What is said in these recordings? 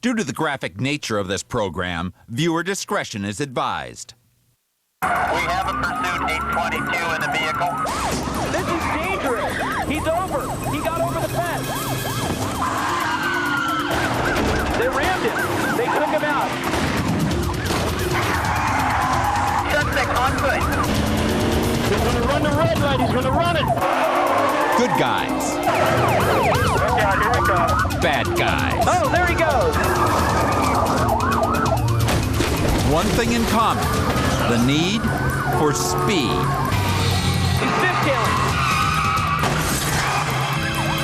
Due to the graphic nature of this program, viewer discretion is advised. We have a pursuit 822 in the vehicle. This is dangerous. He's over. He got over the fence. They rammed him. They took him out. Suspect on foot. He's going to run the red light. He's going to run it. Good guys. Yeah, here we go. Bad guys. Oh, there he goes. One thing in common, the need for speed. He's fifth-tailing.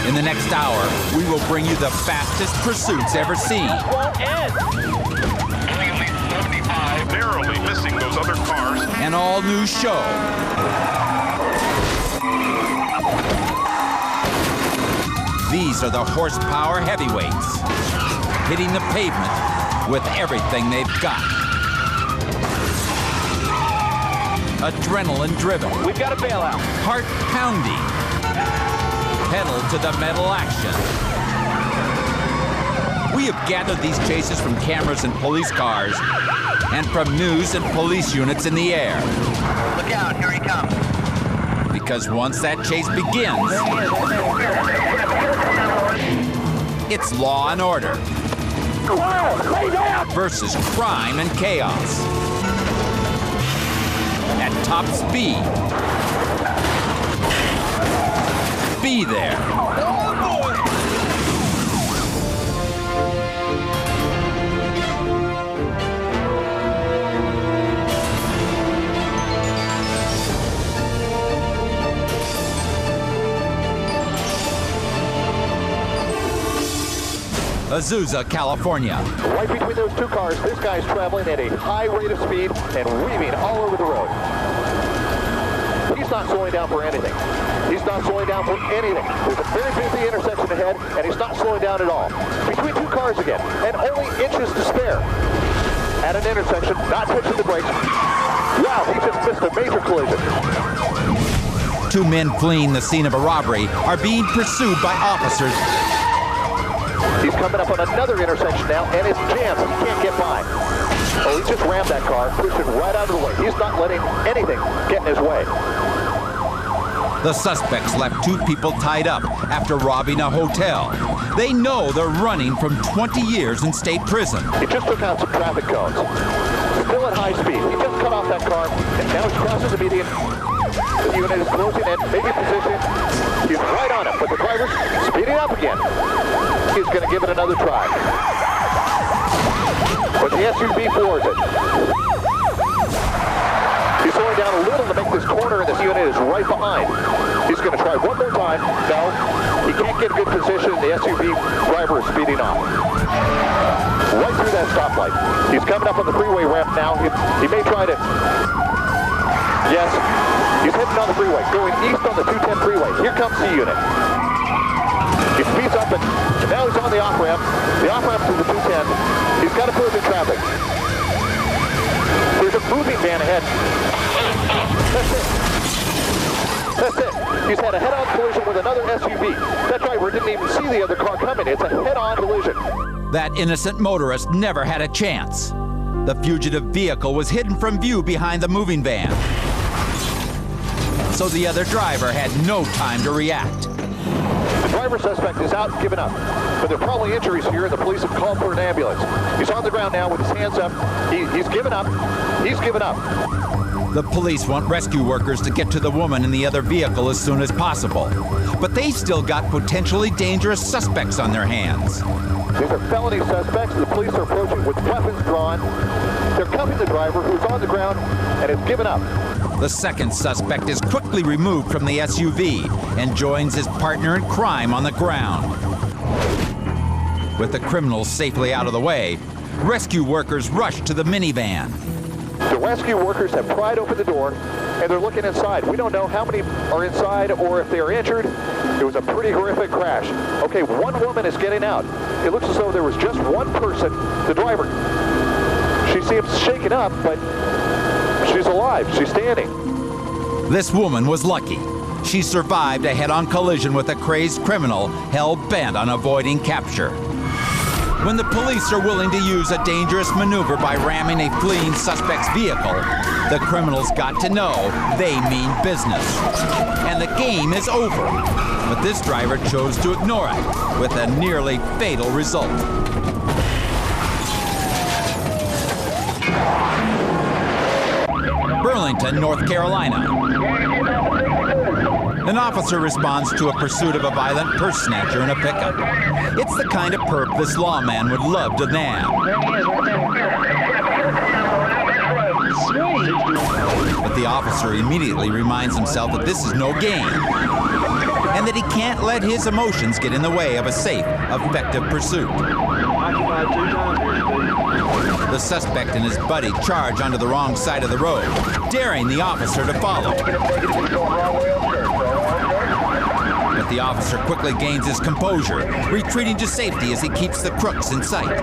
In the next hour, we will bring you the fastest pursuits ever seen. This won't end. Cleanly 75, narrowly missing those other cars. An all-new show. These are the horsepower heavyweights, hitting the pavement with everything they've got. Adrenaline-driven, We've got a bailout. heart-pounding, pedal-to-the-metal action. We have gathered these chases from cameras and police cars and from news and police units in the air. Look out, here he comes. Because once that chase begins, it's law and order Lay down. versus crime and chaos. At top speed. Be there. Azusa, California. Right between those two cars, this guy's traveling at a high rate of speed and weaving all over the road. He's not slowing down for anything. He's not slowing down for anything. There's a very busy intersection ahead, and he's not slowing down at all. Between two cars again, and only inches to spare. At an intersection, not touching the brakes. Wow, he just missed a major collision. Two men fleeing the scene of a robbery are being pursued by officers. He's coming up on another intersection now, and it's jammed. He can't get by. Oh, he just rammed that car, pushed it right out of the way. He's not letting anything get in his way. The suspects left two people tied up after robbing a hotel. They know they're running from 20 years in state prison. He just took out some traffic cones. Still at high speed. He just cut off that car, and now he's crossing the median. The unit is closing in, maybe positioning. He's right on it, but the driver's speeding up again. He's going to give it another try. But the SUV floors it. He's slowing down a little to make this corner, and this unit is right behind. He's going to try one more time. No, he can't get a good position. The SUV driver is speeding off. Right through that stoplight. He's coming up on the freeway ramp now. He may try to... Yes, he's heading on the freeway, going east on the 210 freeway. Here comes the unit. He speeds up, and now he's on the off-ramp. The off-ramp to the 210. He's got to put in traffic. There's a moving van ahead. That's it. That's it. He's had a head-on collision with another SUV. That driver didn't even see the other car coming. It's a head-on collision. That innocent motorist never had a chance. The fugitive vehicle was hidden from view behind the moving van. So the other driver had no time to react. The driver suspect is out and given up. But there are probably injuries here, and the police have called for an ambulance. He's on the ground now with his hands up. He's given up. He's given up. The police want rescue workers to get to the woman in the other vehicle as soon as possible. But they've still got potentially dangerous suspects on their hands. These are felony suspects. The police are approaching with weapons drawn. They're cuffing the driver, who's on the ground and has given up. The second suspect is quickly removed from the SUV and joins his partner in crime on the ground. With the criminals safely out of the way, rescue workers rush to the minivan. The rescue workers have pried open the door, and they're looking inside. We don't know how many are inside or if they are injured. It was a pretty horrific crash. Okay, one woman is getting out. It looks as though there was just one person, the driver. She seems shaken up, but she's alive. She's standing. This woman was lucky. She survived a head-on collision with a crazed criminal hell-bent on avoiding capture. When the police are willing to use a dangerous maneuver by ramming a fleeing suspect's vehicle, the criminals got to know they mean business. And the game is over. But this driver chose to ignore it, with a nearly fatal result. Burlington, North Carolina. An officer responds to a pursuit of a violent purse snatcher in a pickup. It's the kind of perp this lawman would love to nab. But the officer immediately reminds himself that this is no game, and that he can't let his emotions get in the way of a safe, effective pursuit. The suspect and his buddy charge onto the wrong side of the road, daring the officer to follow. But the officer quickly gains his composure, retreating to safety as he keeps the crooks in sight.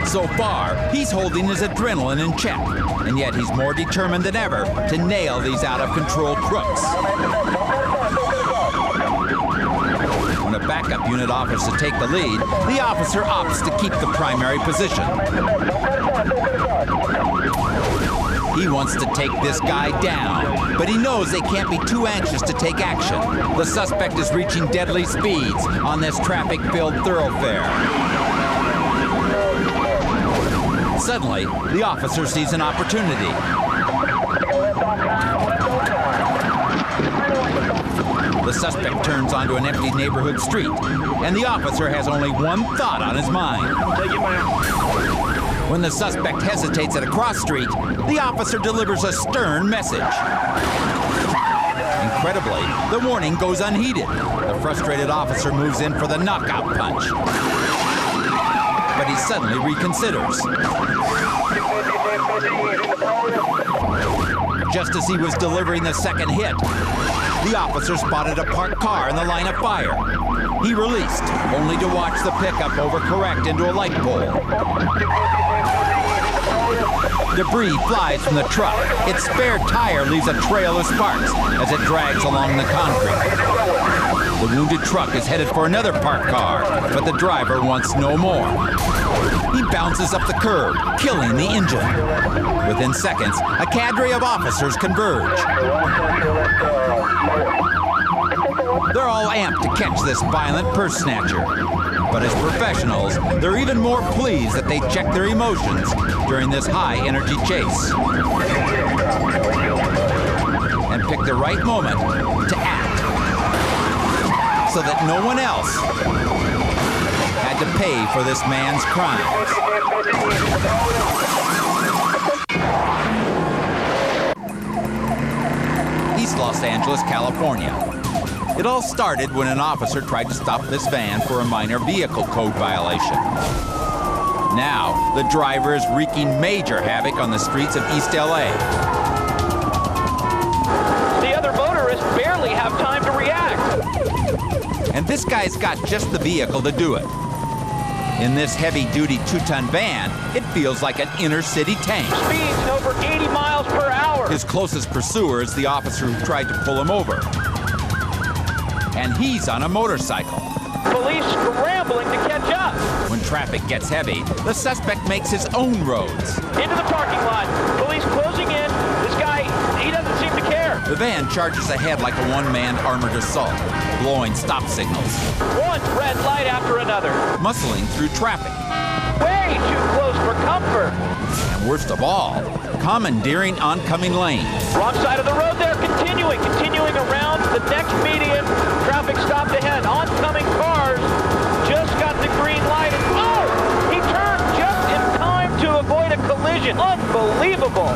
So far, he's holding his adrenaline in check, and yet he's more determined than ever to nail these out-of-control crooks. When a backup unit offers to take the lead, the officer opts to keep the primary position. He wants to take this guy down, but he knows they can't be too anxious to take action. The suspect is reaching deadly speeds on this traffic-filled thoroughfare. Suddenly, the officer sees an opportunity. The suspect turns onto an empty neighborhood street, and the officer has only one thought on his mind. When the suspect hesitates at a cross street, the officer delivers a stern message. Incredibly, the warning goes unheeded. The frustrated officer moves in for the knockout punch. But he suddenly reconsiders. Just as he was delivering the second hit, the officer spotted a parked car in the line of fire. He released, only to watch the pickup overcorrect into a light pole. Debris flies from the truck. Its spare tire leaves a trail of sparks as it drags along the concrete. The wounded truck is headed for another parked car, but the driver wants no more. He bounces up the curb, killing the engine. Within seconds, a cadre of officers converge. They're all amped to catch this violent purse snatcher. But as professionals, they're even more pleased that they checked their emotions during this high-energy chase. And picked the right moment to act, so that no one else had to pay for this man's crimes. East Los Angeles, California. It all started when an officer tried to stop this van for a minor vehicle code violation. Now, the driver is wreaking major havoc on the streets of East LA. The other motorists barely have time to react. And this guy's got just the vehicle to do it. In this heavy-duty 2-ton van, it feels like an inner-city tank. Speeds over 80 miles per hour. His closest pursuer is the officer who tried to pull him over. And he's on a motorcycle. Police scrambling to catch up. When traffic gets heavy, the suspect makes his own roads. Into the parking lot. Police closing in. This guy, he doesn't seem to care. The van charges ahead like a one-man armored assault, blowing stop signals. One red light after another. Muscling through traffic. Way too close for comfort. And worst of all, commandeering oncoming lanes. Wrong side of the road there, continuing around the next median. Traffic stopped ahead. Oncoming cars just got the green light. And oh! He turned just in time to avoid a collision. Unbelievable.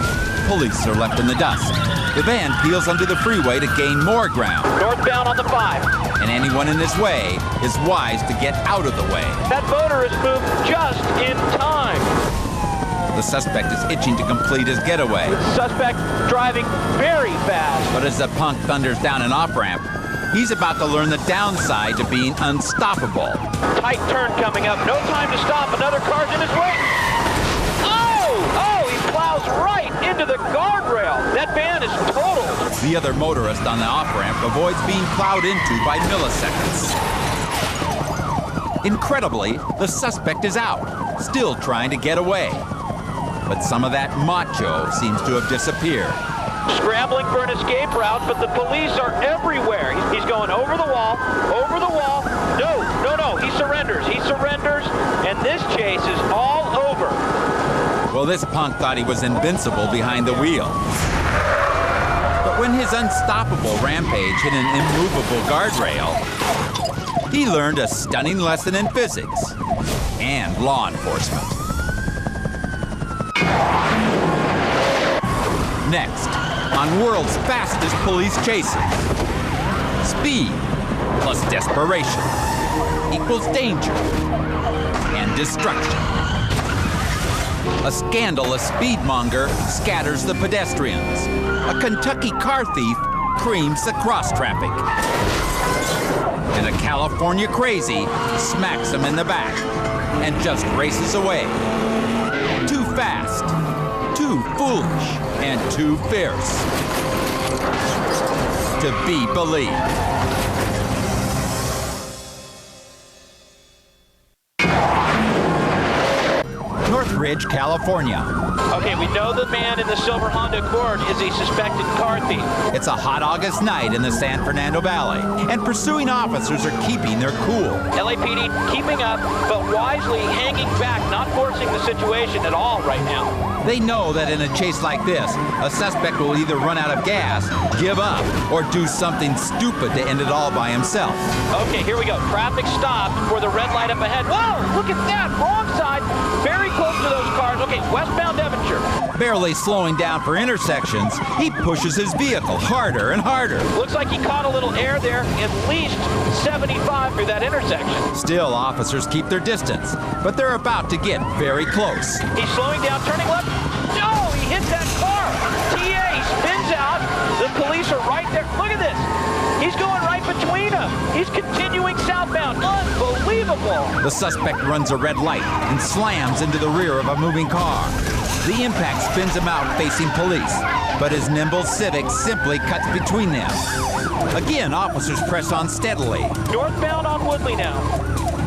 Police are left in the dust. The van peels onto the freeway to gain more ground. Northbound on the 5. And anyone in his way is wise to get out of the way. That motorist moved just in time. The suspect is itching to complete his getaway. Suspect driving very fast. But as the punk thunders down an off-ramp, he's about to learn the downside to being unstoppable. Tight turn coming up. No time to stop. Another car's in his way. Oh! He plows right into the guardrail. That van is totaled. The other motorist on the off-ramp avoids being plowed into by milliseconds. Incredibly, the suspect is out, still trying to get away. But some of that macho seems to have disappeared. Scrambling for an escape route, but the police are everywhere. He's going over the wall, over the wall. No, he surrenders, and this chase is all over. Well, this punk thought he was invincible behind the wheel. But when his unstoppable rampage hit an immovable guardrail, he learned a stunning lesson in physics and law enforcement. Next, on world's fastest police chases, speed plus desperation equals danger and destruction. A scandalous speedmonger scatters the pedestrians. A Kentucky car thief creams the cross traffic. And a California crazy smacks him in the back and just races away. Too fast, too foolish, and too fierce to be believed. Northridge, California. Okay, we know the man in the silver Honda Accord is a suspected car thief. It's a hot August night in the San Fernando Valley, and pursuing officers are keeping their cool. LAPD keeping up, but wisely hanging back, not forcing the situation at all right now. They know that in a chase like this, a suspect will either run out of gas, give up, or do something stupid to end it all by himself. Okay, here we go. Traffic stopped for the red light up ahead. Whoa, look at that, wrong side. Very close to those cars. Okay, westbound Devonshire. Barely slowing down for intersections, he pushes his vehicle harder and harder. Looks like he caught a little air there, at least 75 through that intersection. Still, officers keep their distance, but they're about to get very close. He's slowing down, turning left. No, he hit that car. TA, he spins out. The police are right there. Look at this. He's going right between them. He's continuing southbound. Unbelievable. The suspect runs a red light and slams into the rear of a moving car. The impact spins him out facing police, but his nimble Civic simply cuts between them. Again, officers press on steadily. Northbound on Woodley now.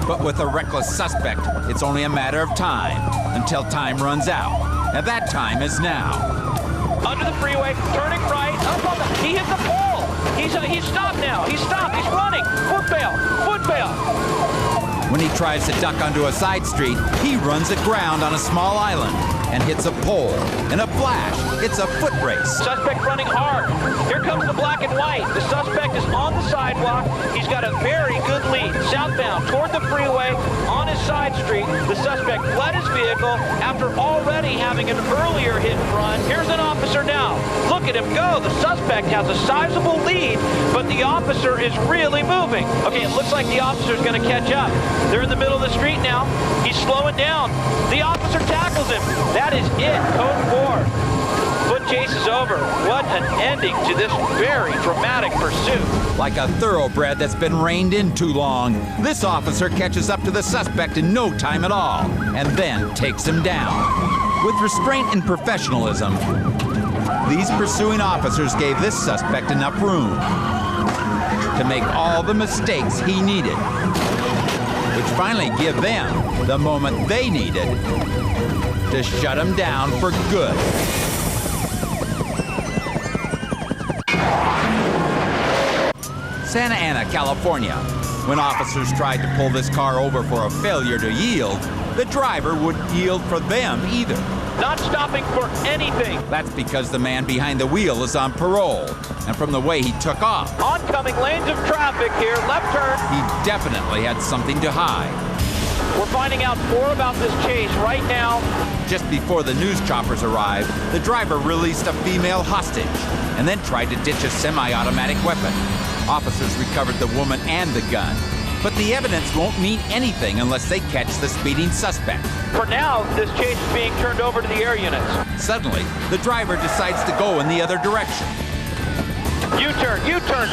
But with a reckless suspect, it's only a matter of time until time runs out. And that time is now. Under the freeway, turning right, up on the, he hit the pole. He's stopped now. He's stopped. He's running. Foot bail. When he tries to duck onto a side street, he runs aground on a small island and hits a pole. In a flash, it's a foot race. Suspect running hard. Here comes the black and white. The suspect is on the sidewalk. He's got a very good lead. Southbound toward the freeway on his side street. The suspect fled his vehicle after already having an earlier hit and run. Here's an officer now. Look at him go. The suspect has a sizable lead, but the officer is really moving. Okay, it looks like the officer's going to catch up. They're in the middle of the street now. He's slowing down. The officer tackles him. That is it. Code 4. Foot chase is over. What an ending to this very dramatic pursuit. Like a thoroughbred that's been reined in too long, this officer catches up to the suspect in no time at all, and then takes him down. With restraint and professionalism, these pursuing officers gave this suspect enough room to make all the mistakes he needed, which finally give them the moment they needed to shut him down for good. Santa Ana, California. When officers tried to pull this car over for a failure to yield, the driver wouldn't yield for them either. Not stopping for anything. That's because the man behind the wheel is on parole, and from the way he took off, Oncoming lanes of traffic here, left turn. he definitely had something to hide. We're finding out more about this chase right now. Just before the news choppers arrived, the driver released a female hostage and then tried to ditch a semi-automatic weapon. Officers recovered the woman and the gun, but the evidence won't mean anything unless they catch the speeding suspect. For now, this chase is being turned over to the air units. Suddenly, the driver decides to go in the other direction. U-turn,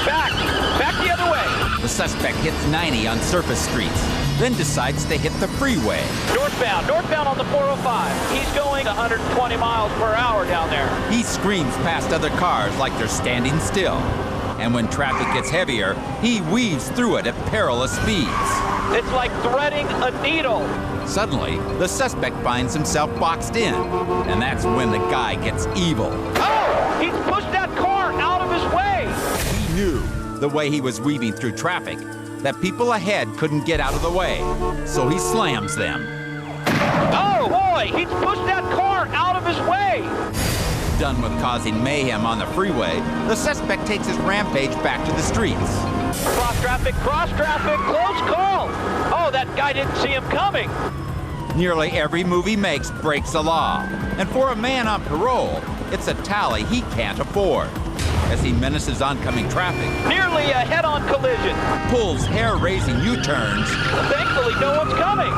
back the other way. The suspect hits 90 on surface streets. then decides to hit the freeway. Northbound on the 405. He's going 120 miles per hour down there. He screams past other cars like they're standing still. And when traffic gets heavier, he weaves through it at perilous speeds. It's like threading a needle. Suddenly, the suspect finds himself boxed in, and that's when the guy gets evil. Oh, he's pushed that car out of his way. He knew, the way he was weaving through traffic, that people ahead couldn't get out of the way, so he slams them. Oh boy, he's pushed that car out of his way. Done with causing mayhem on the freeway, the suspect takes his rampage back to the streets. Cross traffic, close call. Oh, that guy didn't see him coming. Nearly every move he makes breaks the law. And for a man on parole, it's a tally he can't afford. As he menaces oncoming traffic, Nearly a head-on collision. pulls hair-raising U-turns, Thankfully, no one's coming.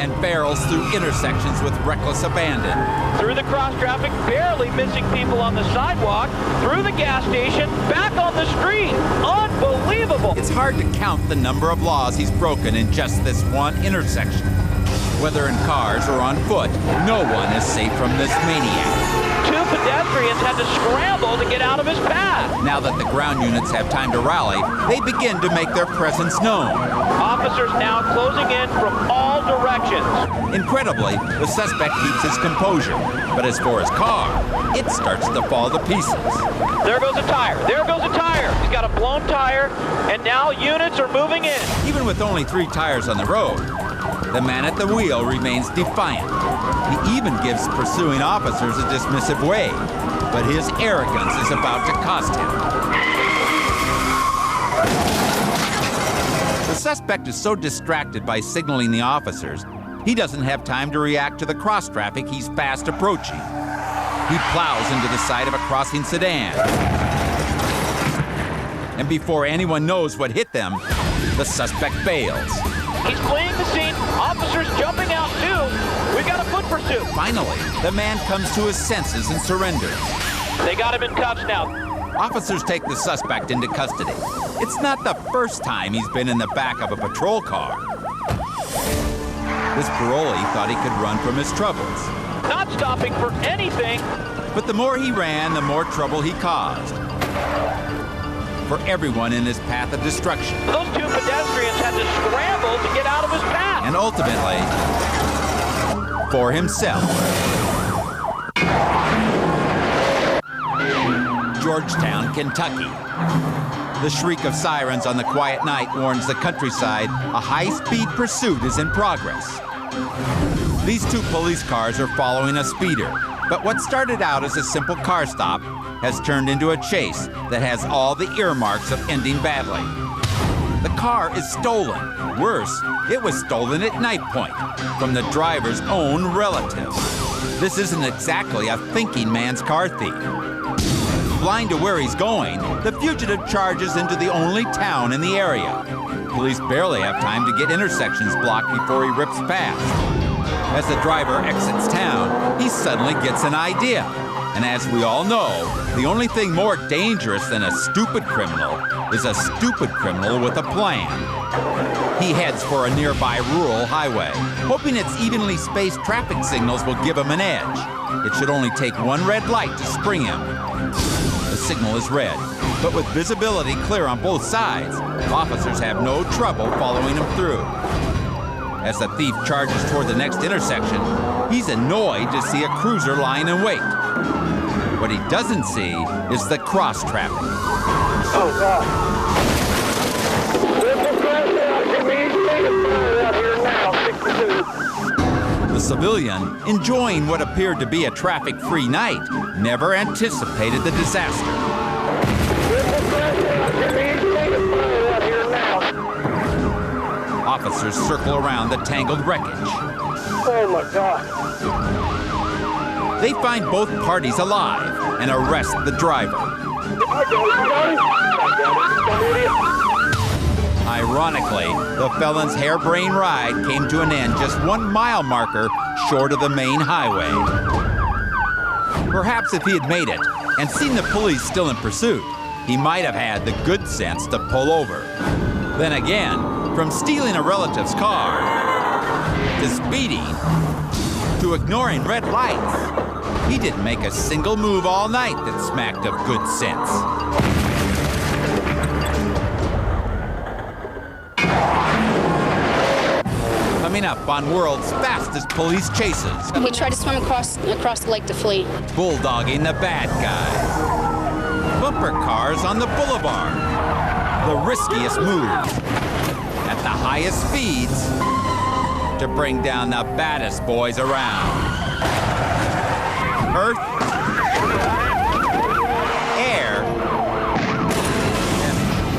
and barrels through intersections with reckless abandon. Through the cross traffic, barely missing people on the sidewalk. Through the gas station, back on the street. Unbelievable. It's hard to count the number of laws he's broken in just this one intersection. Whether in cars or on foot, no one is safe from this maniac. Two pedestrians had to scramble to get out of his path. Now that the ground units have time to rally, they begin to make their presence known. Officers now closing in from all directions. Incredibly, the suspect keeps his composure, but as for his car, it starts to fall to pieces. There goes a tire. He's got a blown tire, and now units are moving in. Even with only 3 tires on the road, the man at the wheel remains defiant. He even gives pursuing officers a dismissive wave, but his arrogance is about to cost him. The suspect is so distracted by signaling the officers, he doesn't have time to react to the cross traffic he's fast approaching. He plows into the side of a crossing sedan. And before anyone knows what hit them, the suspect bails. He's fleeing the scene. Officers jumping out too. We've got a foot pursuit. Finally, the man comes to his senses and surrenders. They got him in cuffs now. Officers take the suspect into custody. It's not the first time he's been in the back of a patrol car. This parolee thought he could run from his troubles. Not stopping for anything. But the more he ran, the more trouble he caused. For everyone in his path of destruction. Those two pedestrians had to scramble to get out of his path. And ultimately, for himself. Georgetown, Kentucky. The shriek of sirens on the quiet night warns the countryside a high-speed pursuit is in progress. These 2 police cars are following a speeder, but what started out as a simple car stop has turned into a chase that has all the earmarks of ending badly. The car is stolen. Worse, it was stolen at knife point from the driver's own relative. This isn't exactly a thinking man's car thief. Blind to where he's going, the fugitive charges into the only town in the area. Police barely have time to get intersections blocked before he rips past. As the driver exits town, he suddenly gets an idea. And as we all know, the only thing more dangerous than a stupid criminal is a stupid criminal with a plan. He heads for a nearby rural highway, hoping its evenly spaced traffic signals will give him an edge. It should only take one red light to spring him. The signal is red, but with visibility clear on both sides, officers have no trouble following him through. As the thief charges toward the next intersection, he's annoyed to see a cruiser lying in wait. What he doesn't see is the cross traffic. Oh, God. The civilian, enjoying what appeared to be a traffic-free night, never anticipated the disaster. Officers circle around the tangled wreckage. Oh, my God. They find both parties alive and arrest the driver. Ironically, the felon's harebrained ride came to an end just 1 mile marker short of the main highway. Perhaps if he had made it and seen the police still in pursuit, he might have had the good sense to pull over. Then again, From stealing a relative's car, to speeding, to ignoring red lights, he didn't make a single move all night that smacked of good sense. Coming up on world's fastest police chases, He tried to swim across the lake to flee. bulldogging the bad guys, bumper cars on the boulevard, the riskiest moves, at the highest speeds, to bring down the baddest boys around. Earth, air, and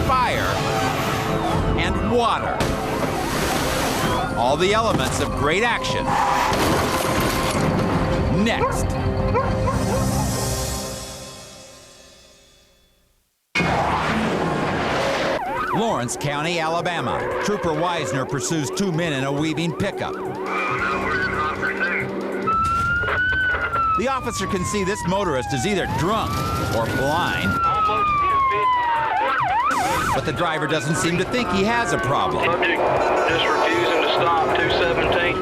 fire, and water. All the elements of great action. Next. Lawrence County, Alabama. Trooper Weisner pursues two men in a weaving pickup. The officer can see this motorist is either drunk or blind, but the driver doesn't seem to think he has a problem. Subject just refusing to stop, 217.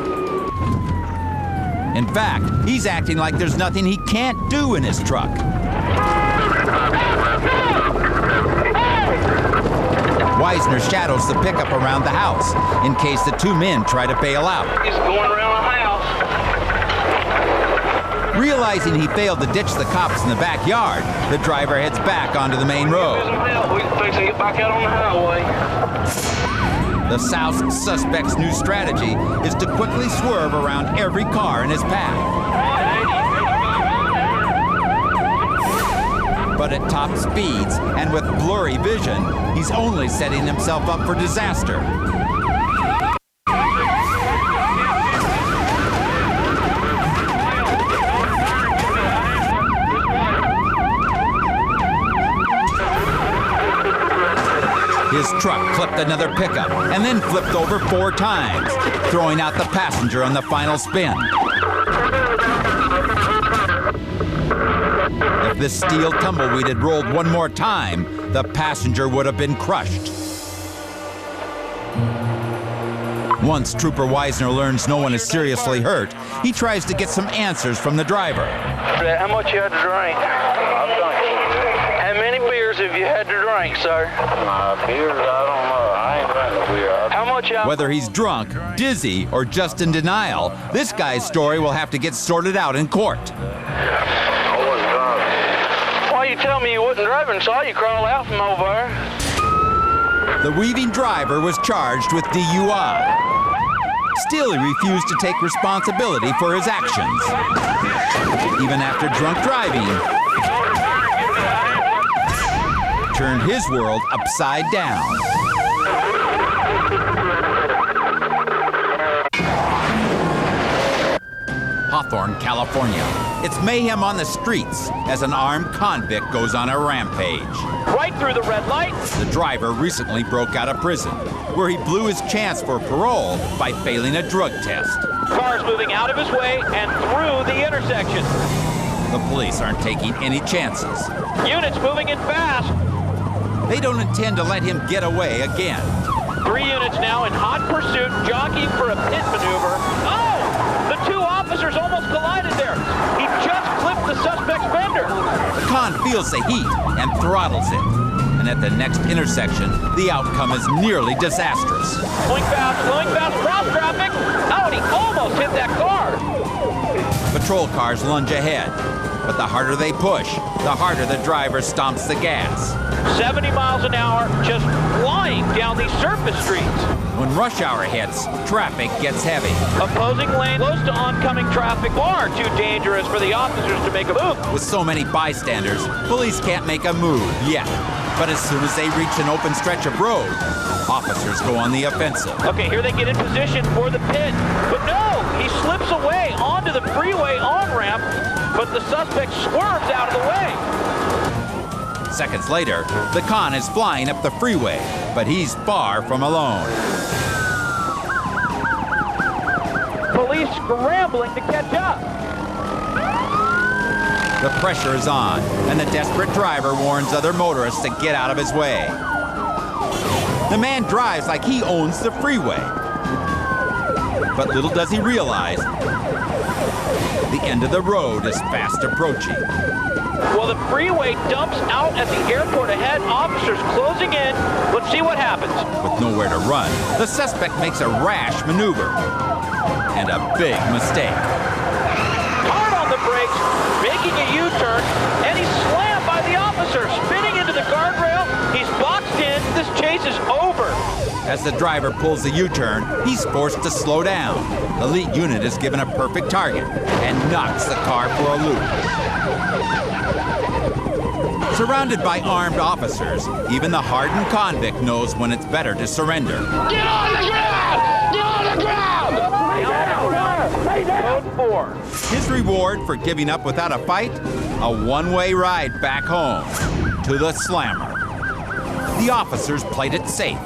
In fact, he's acting like there's nothing he can't do in his truck. Weisner shadows the pickup around the house in case the two men try to bail out. He's going around the house. Realizing he failed to ditch the cops in the backyard, the driver heads back onto the main Give road. him help. We can fix and get back out on the highway. The South's suspect's new strategy is to quickly swerve around every car in his path. But at top speeds and with blurry vision, he's only setting himself up for disaster. His truck clipped another pickup and then flipped over 4 times, throwing out the passenger on the final spin. If this steel tumbleweed had rolled one more time, the passenger would have been crushed. Once Trooper Weisner learns no one is seriously hurt, he tries to get some answers from the driver. How much you had to drink? How many beers have you had to drink, sir? Beers, I don't know. I ain't drank no beer. How much alcohol? Whether he's drunk, dizzy, or just in denial, this guy's story will have to get sorted out in court. I wasn't drunk. Why you tell me you wasn't driving? Saw you crawl out from over there. The weaving driver was charged with DUI. Still, he refused to take responsibility for his actions. Even after drunk driving turned his world upside down. Hawthorne, California. It's mayhem on the streets as an armed convict goes on a rampage. Right through the red light. The driver recently broke out of prison, where he blew his chance for parole by failing a drug test. Cars moving out of his way and through the intersection. The police aren't taking any chances. Units moving in fast. They don't intend to let him get away again. 3 units now in hot pursuit, jockeying for a pit maneuver. Oh! The 2 officers almost collided there. He just clipped the suspect's fender. The con feels the heat and throttles it. And at the next intersection, the outcome is nearly disastrous. Slowing fast, cross traffic. Oh, and he almost hit that car. Patrol cars lunge ahead, but the harder they push, the harder the driver stomps the gas. 70 miles an hour, just flying down these surface streets. When rush hour hits, traffic gets heavy. Opposing lane, close to oncoming traffic, far too dangerous for the officers to make a move. With so many bystanders, police can't make a move yet. But as soon as they reach an open stretch of road, officers go on the offensive. Okay, here they get in position for the pit. But no, he slips away onto the freeway on-ramp, but the suspect swerves out of the way. Seconds later, the con is flying up the freeway, but he's far from alone. Police scrambling to catch up. The pressure is on, and the desperate driver warns other motorists to get out of his way. The man drives like he owns the freeway. But little does he realize, the end of the road is fast approaching. Well, the freeway dumps out at the airport ahead. Officers closing in. Let's see what happens. With nowhere to run, the suspect makes a rash maneuver. And a big mistake. Hard on the brakes, making a U-turn, and he's slammed by the officer, spinning into the guardrail. He's boxed in. This chase is over. As the driver pulls the U-turn, he's forced to slow down. The lead unit is given a perfect target and knocks the car for a loop. Surrounded by armed officers, even the hardened convict knows when it's better to surrender. Get on the ground! Get on the ground! Lay down! Code 4. His reward for giving up without a fight? A one-way ride back home to the slammer. The officers played it safe.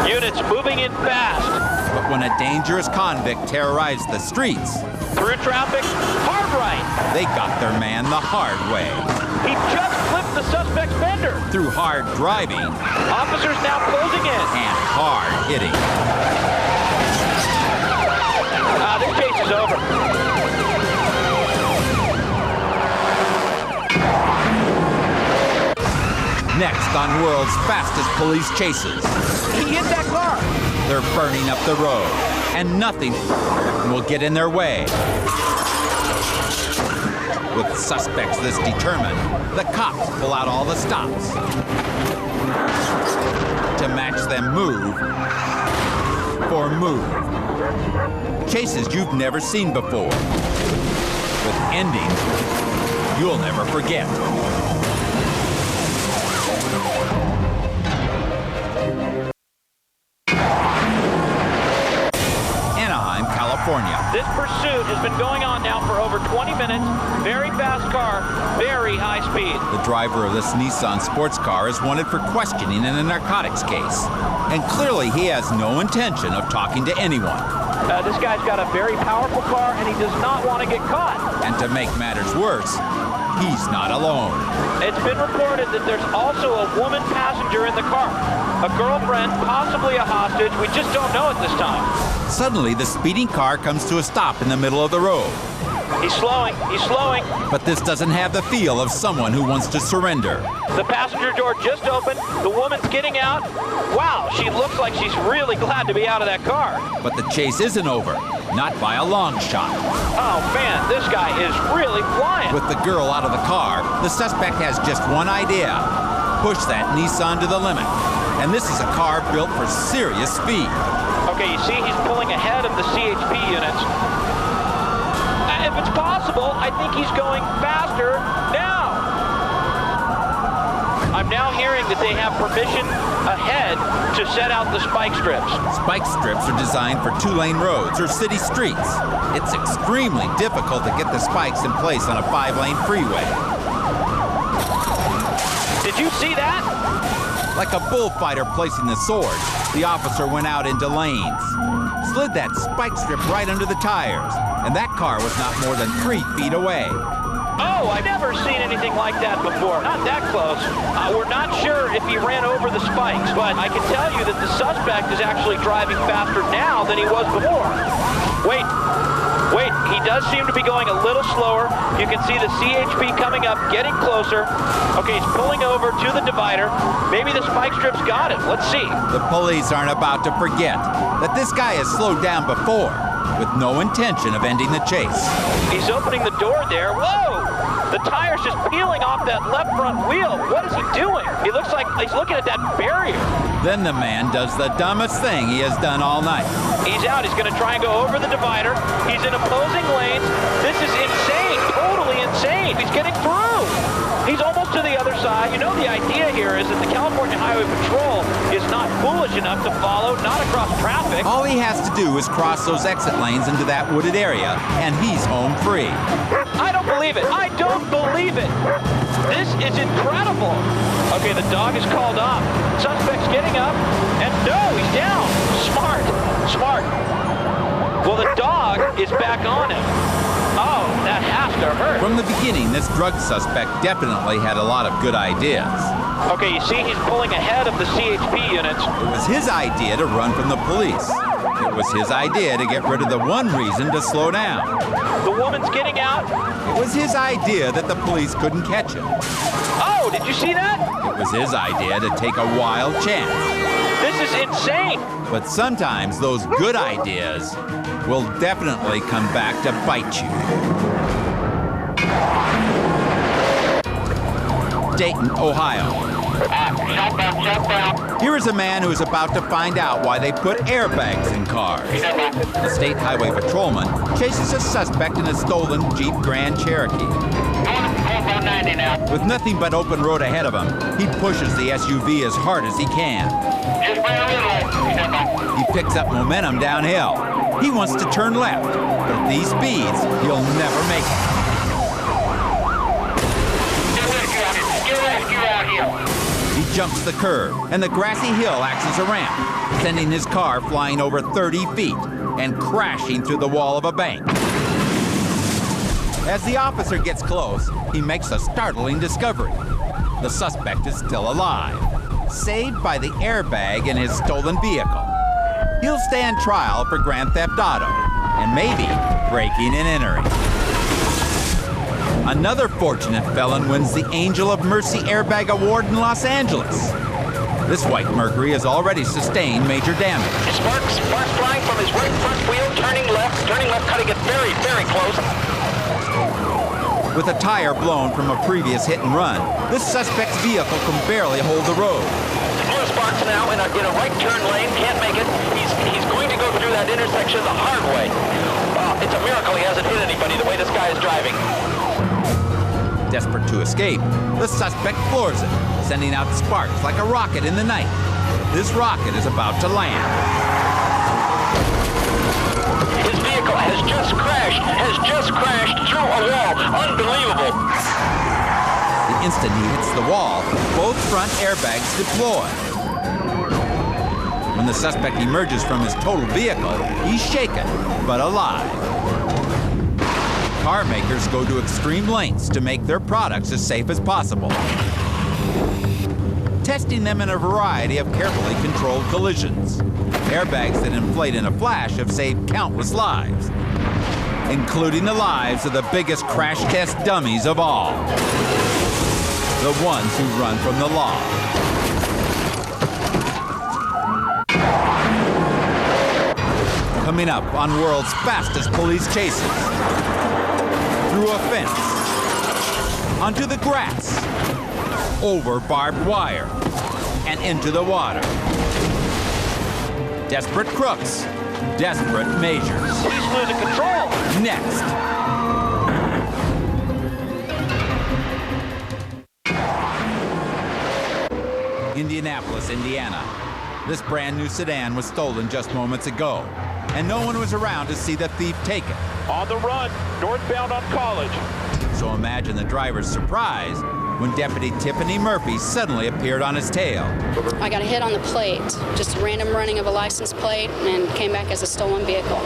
Units moving in fast. But when a dangerous convict terrorized the streets, Through traffic, hard right. they got their man the hard way. He just flipped the suspect's fender. Through hard driving Officers now closing in. and hard hitting. This chase is over. Next on World's Fastest Police Chases, He hit that car. they're burning up the road, and nothing will get in their way. With suspects this determined, the cops pull out all the stops to match them move for move. Chases you've never seen before, with endings you'll never forget. Anaheim, California. This pursuit has been going on now for over 20 minutes. Very fast car, very high speed. The driver of this Nissan sports car is wanted for questioning in a narcotics case. And clearly he has no intention of talking to anyone. This guy's got a very powerful car, and he does not want to get caught. And to make matters worse, he's not alone. It's been reported that there's also a woman passenger in the car. A girlfriend, possibly a hostage. We just don't know at this time. Suddenly, the speeding car comes to a stop in the middle of the road. He's slowing. He's slowing. But this doesn't have the feel of someone who wants to surrender. The passenger door just opened. The woman's getting out. Wow, she looks like she's really glad to be out of that car. But the chase isn't over, not by a long shot. Oh, man, this guy is really flying. With the girl out of the car, the suspect has just one idea: push that Nissan to the limit. And this is a car built for serious speed. Okay, you see he's pulling ahead of the CHP units. If it's possible, I think he's going faster now. I'm now hearing that they have permission ahead to set out the spike strips. Spike strips are designed for two-lane roads or city streets. It's extremely difficult to get the spikes in place on a 5-lane freeway. Did you see that? Like a bullfighter placing the sword, the officer went out into lanes, slid that spike strip right under the tires, and that car was not more than 3 feet away. Oh, I've never seen anything like that before. Not that close. We're not sure if he ran over the spikes, but I can tell you that the suspect is actually driving faster now than he was before. Wait, he does seem to be going a little slower. You can see the CHP coming up, getting closer. Okay, he's pulling over to the divider. Maybe the spike strips got him. Let's see. The police aren't about to forget that this guy has slowed down before, with no intention of ending the chase. He's opening the door there. Whoa! The tire's just peeling off that left front wheel. What is he doing? He looks like he's looking at that barrier. Then the man does the dumbest thing he has done all night. He's out. He's going to try and go over the divider. He's in opposing lanes. This is insane. Totally insane. He's getting through. He's almost to the other side. You know, the idea here is that the California Highway Patrol is not foolish enough to follow, not across traffic. All he has to do is cross those exit lanes into that wooded area, and he's home free. I don't believe it. I don't believe it. This is incredible. Okay, the dog is called off. Suspect's getting up, and no, he's down. Smart. Well, the dog is back on him. Oh, that has to hurt. From the beginning, this drug suspect definitely had a lot of good ideas. Okay, you see he's pulling ahead of the CHP units. It was his idea to run from the police. It was his idea to get rid of the one reason to slow down. The woman's getting out. It was his idea that the police couldn't catch him. Oh, did you see that? It was his idea to take a wild chance. This is insane. But sometimes those good ideas will definitely come back to bite you. Dayton, Ohio. Here is a man who is about to find out why they put airbags in cars. A state highway patrolman chases a suspect in a stolen Jeep Grand Cherokee. With nothing but open road ahead of him, he pushes the SUV as hard as he can. He picks up momentum downhill. He wants to turn left, but at these speeds, he'll never make it. He jumps the curb, and the grassy hill acts as a ramp, sending his car flying over 30 feet and crashing through the wall of a bank. As the officer gets close, he makes a startling discovery. The suspect is still alive, saved by the airbag in his stolen vehicle. He'll stand trial for grand theft auto and maybe breaking and entering. Another fortunate felon wins the Angel of Mercy Airbag Award in Los Angeles. This white Mercury has already sustained major damage. Sparks flying from his right front wheel, turning left, cutting it very, very close. With a tire blown from a previous hit and run, this suspect's vehicle can barely hold the road. Blue Sparks now in a right turn lane, can't make it. He's going to go through that intersection the hard way. It's a miracle he hasn't hit anybody the way this guy is driving. Desperate to escape, the suspect floors it, sending out sparks like a rocket in the night. This rocket is about to land. His vehicle has just crashed through a wall. Unbelievable. The instant he hits the wall, both front airbags deploy. When the suspect emerges from his total vehicle, he's shaken, but alive. Car makers go to extreme lengths to make their products as safe as possible, testing them in a variety of carefully controlled collisions. Airbags that inflate in a flash have saved countless lives, including the lives of the biggest crash test dummies of all, the ones who run from the law. Coming up on world's fastest police chases. Through a fence, onto the grass, over barbed wire, and into the water. Desperate crooks, desperate measures. He's losing control. Next. Indianapolis, Indiana. This brand new sedan was stolen just moments ago, and no one was around to see the thief take it. On the run, northbound on College. So imagine the driver's surprise when Deputy Tiffany Murphy suddenly appeared on his tail. I got a hit on the plate, just random running of a license plate, and came back as a stolen vehicle.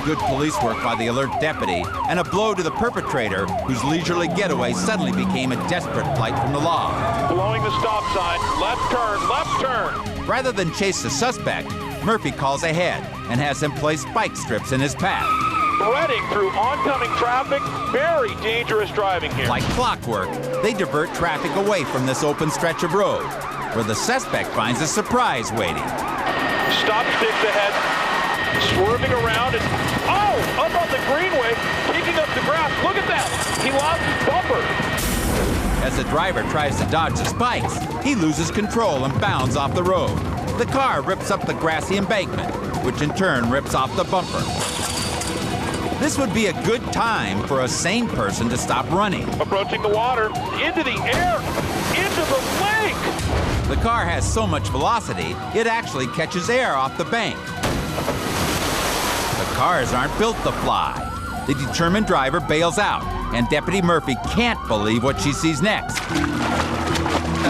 Good police work by the alert deputy, and a blow to the perpetrator, whose leisurely getaway suddenly became a desperate flight from the law. Blowing the stop sign, left turn. Rather than chase the suspect, Murphy calls ahead and has him place spike strips in his path. Threading through oncoming traffic, very dangerous driving here. Like clockwork, they divert traffic away from this open stretch of road, where the suspect finds a surprise waiting. Stop sticks ahead, swerving around, and up on the greenway, kicking up the grass. Look at that, he lost his bumper. As the driver tries to dodge the spikes, he loses control and bounds off the road. The car rips up the grassy embankment, which in turn rips off the bumper. This would be a good time for a sane person to stop running. Approaching the water, into the air, into the lake. The car has so much velocity, it actually catches air off the bank. The cars aren't built to fly. The determined driver bails out, and Deputy Murphy can't believe what she sees next.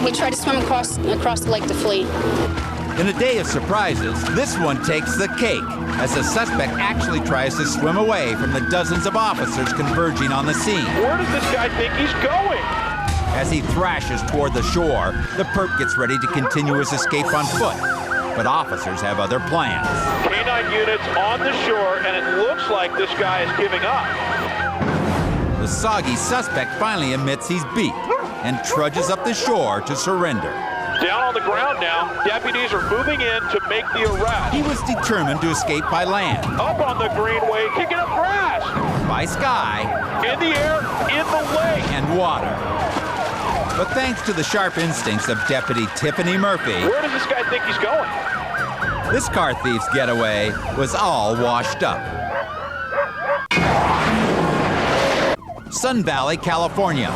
He tried to swim across the lake to flee. In a day of surprises, this one takes the cake, as the suspect actually tries to swim away from the dozens of officers converging on the scene. Where does this guy think he's going? As he thrashes toward the shore, the perp gets ready to continue his escape on foot. But officers have other plans. K-9 units on the shore, and it looks like this guy is giving up. The soggy suspect finally admits he's beat and trudges up the shore to surrender. Down on the ground now, deputies are moving in to make the arrest. He was determined to escape by land, Up on the greenway, kicking up grass. by sky, In the air, in the lake. and water. But thanks to the sharp instincts of Deputy Tiffany Murphy, Where does this guy think he's going? this car thief's getaway was all washed up. Sun Valley, California.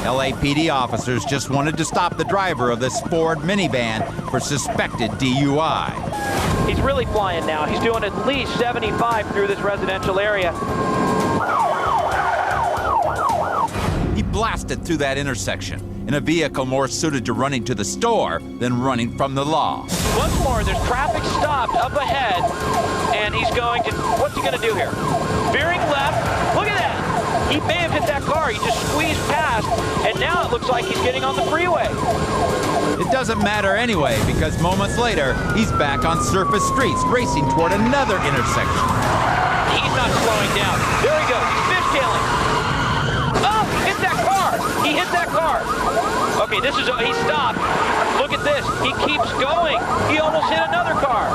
LAPD officers just wanted to stop the driver of this Ford minivan for suspected DUI. He's really flying now. He's doing at least 75 through this residential area. He blasted through that intersection in a vehicle more suited to running to the store than running from the law. Once more, there's traffic stopped up ahead, and he's going to, what's he going to do here? Veering left, look at that! He may have hit that car, he just squeezed past, and now it looks like he's getting on the freeway. It doesn't matter anyway, because moments later, he's back on surface streets, racing toward another intersection. He's not slowing down. There he goes, he's fishtailing. Oh, he hit that car! He hit that car! Okay, he stopped. Look at this, he keeps going. He almost hit another car.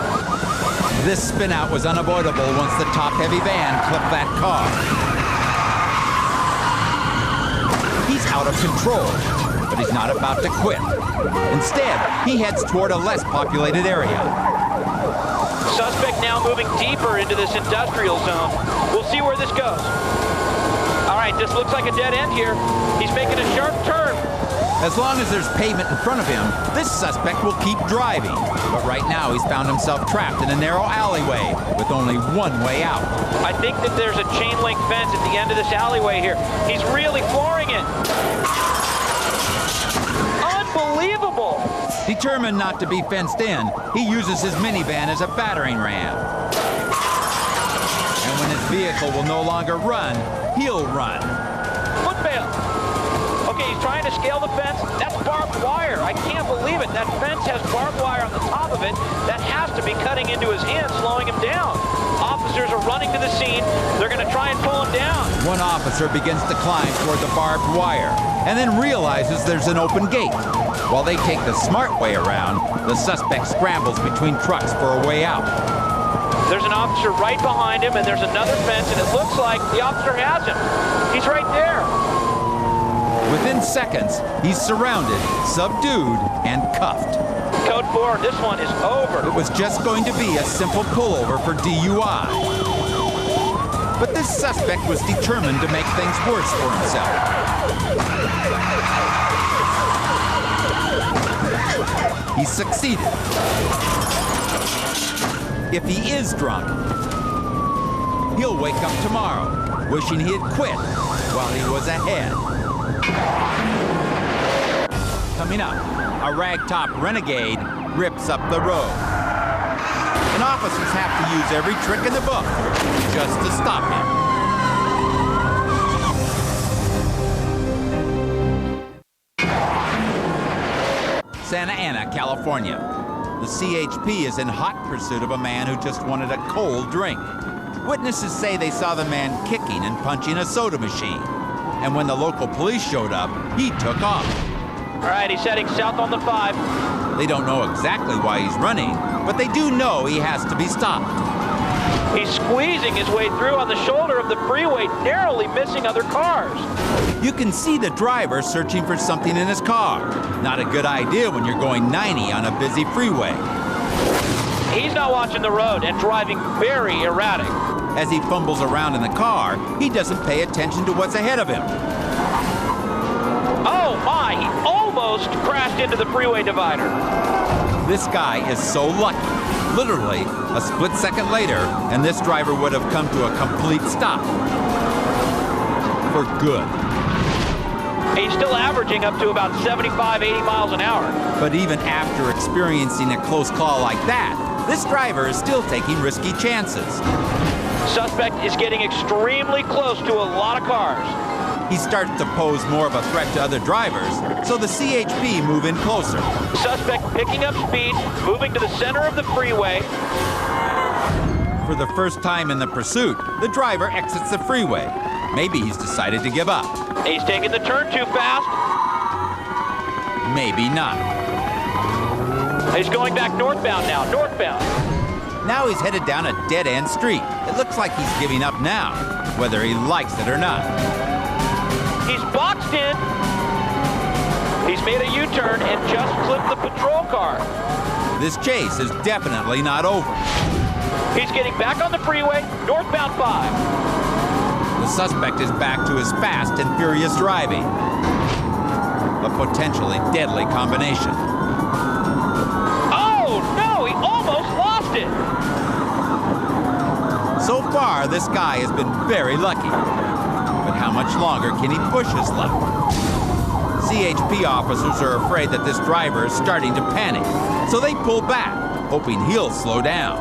This spin-out was unavoidable once the top-heavy van clipped that car. He's out of control, but he's not about to quit. Instead, he heads toward a less populated area. Suspect now moving deeper into this industrial zone. We'll see where this goes. All right, this looks like a dead end here. He's making a sharp turn. As long as there's pavement in front of him, this suspect will keep driving. But right now, he's found himself trapped in a narrow alleyway with only one way out. I think that there's a chain link fence at the end of this alleyway here. He's really flooring it. Unbelievable! Determined not to be fenced in, he uses his minivan as a battering ram. And when his vehicle will no longer run, he'll run. Foot bail. Okay, he's trying to scale the fence. That's barbed wire. I can't believe it. That fence has barbed wire on the top of it. That has to be cutting into his hand, slowing him down. Officers are running to the scene. They're going to try and pull him down. One officer begins to climb toward the barbed wire and then realizes there's an open gate. While they take the smart way around, the suspect scrambles between trucks for a way out. There's an officer right behind him, and there's another fence, and it looks like the officer has him. He's right there. Within seconds, he's surrounded, subdued, and cuffed. Code 4, this one is over. It was just going to be a simple pullover for DUI. But this suspect was determined to make things worse for himself. He succeeded. If he is drunk, he'll wake up tomorrow wishing he had quit while he was ahead. Coming up, a ragtop renegade rips up the road. And officers have to use every trick in the book just to stop him. Santa Ana, California. The CHP is in hot pursuit of a man who just wanted a cold drink. Witnesses say they saw the man kicking and punching a soda machine. And when the local police showed up, he took off. All right, he's heading south on the 5. They don't know exactly why he's running, but they do know he has to be stopped. He's squeezing his way through on the shoulder of the freeway, narrowly missing other cars. You can see the driver searching for something in his car. Not a good idea when you're going 90 on a busy freeway. He's not watching the road and driving very erratic. As he fumbles around in the car, he doesn't pay attention to what's ahead of him. Oh my, he almost crashed into the freeway divider. This guy is so lucky. Literally, a split second later, and this driver would have come to a complete stop. For good. He's still averaging up to about 75, 80 miles an hour. But even after experiencing a close call like that, this driver is still taking risky chances. Suspect is getting extremely close to a lot of cars. He starts to pose more of a threat to other drivers, so the CHP move in closer. Suspect picking up speed, moving to the center of the freeway. For the first time in the pursuit, the driver exits the freeway. Maybe he's decided to give up. He's taking the turn too fast. Maybe not. He's going back northbound now, northbound. Now he's headed down a dead-end street. It looks like he's giving up now, whether he likes it or not. He's boxed in. He's made a U-turn and just clipped the patrol car. This chase is definitely not over. He's getting back on the freeway, northbound 5. The suspect is back to his fast and furious driving. A potentially deadly combination. Oh, no, he almost lost it. So far, this guy has been very lucky. But how much longer can he push his luck? CHP officers are afraid that this driver is starting to panic, so they pull back, hoping he'll slow down.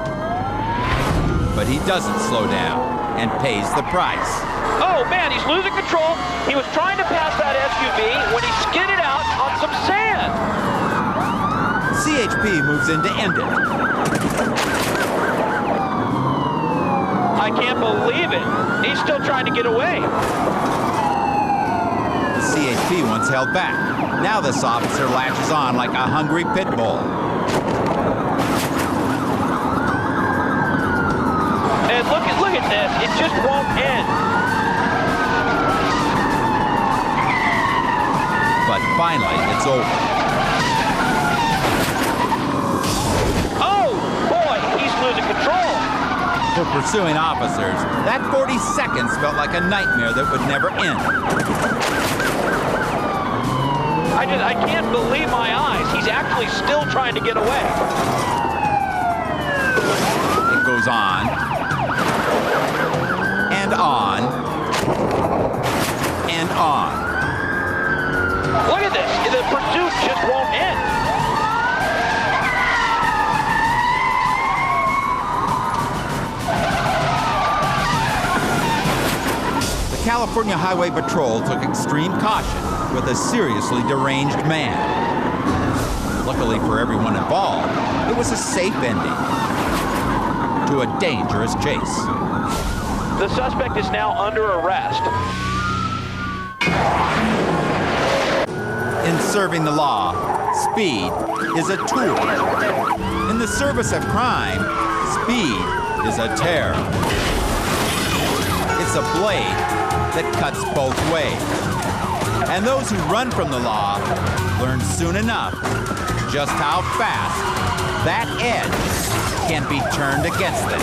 But he doesn't slow down and pays the price. Oh, man, he's losing control. He was trying to pass that SUV when he skidded out on some sand. CHP moves in to end it. I can't believe it. He's still trying to get away. The CHP once held back. Now this officer latches on like a hungry pit bull. And look at this. It just won't end. But finally, it's over. Oh, boy, he's losing control. For pursuing officers, that 40 seconds felt like a nightmare that would never end. I can't believe my eyes. He's actually still trying to get away. It goes on. And on. And on. Look at this. The pursuit just won't end. The California Highway Patrol took extreme caution with a seriously deranged man. Luckily for everyone involved, it was a safe ending to a dangerous chase. The suspect is now under arrest. In serving the law, speed is a tool. In the service of crime, speed is a terror. It's a blade that cuts both ways. And those who run from the law learn soon enough just how fast that edge can be turned against them.